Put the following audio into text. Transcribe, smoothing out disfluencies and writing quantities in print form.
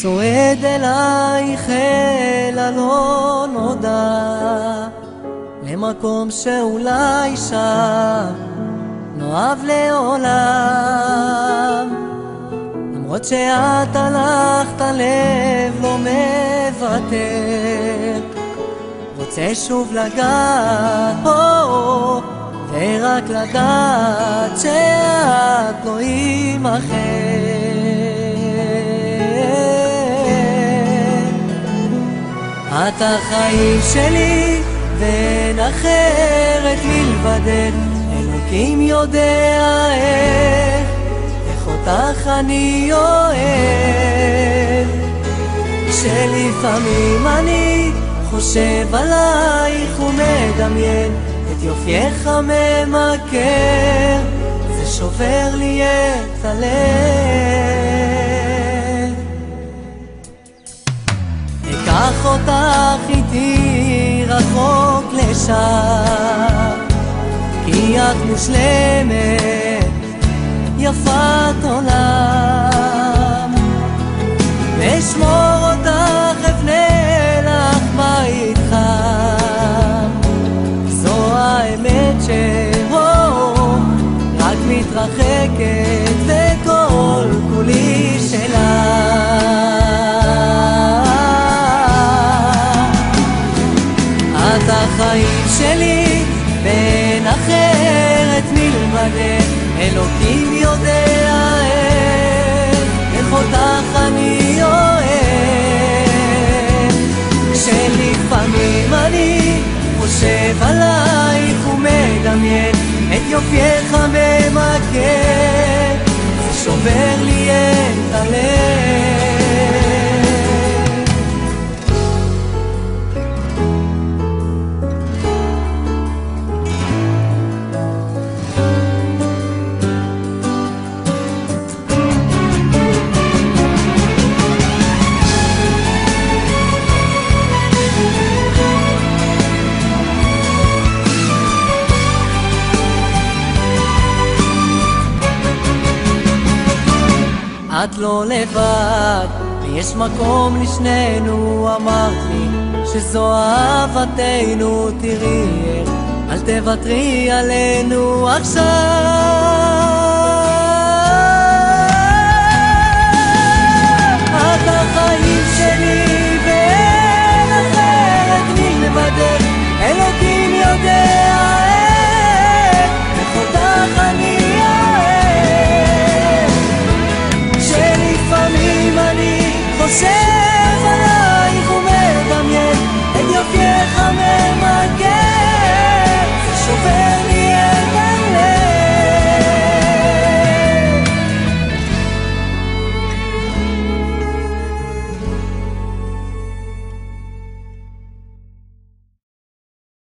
צועד אלייך אל הלא נודע, למקום שאולי שם נאהב לעולם. למרות שאת הלכת הלב לא מוותר, רוצה שוב לגעת בו ורק לדעת שאת לא יימחר. את החיים שלי ואין אחרת מלבדך, אלוקים יודע איך אותך אני אוהב. שלפעמים אני חושב עלייך ומדמיין את יופייך הממכר, זה שובר לי את הלב. אקח אותך איתי רחוק לשם, כי את מושלמת, יפת עולם. לשמור אותך אבנה לך בית חם, זו האמת רק מתרחקת וכל כולי שלה. את החיים שלי ואין אחרת מלבדך, אלוקים יודע איך אותך אני אוהב. כשלפעמים אני חושב עלייך ומדמיין את יופייך הממכר, זה שובר לי את הלב. את לא לבד, ויש מקום לשנינו, אמרת לי שזו אהבתנו, תראי, אל תוותרי עלינו עכשיו.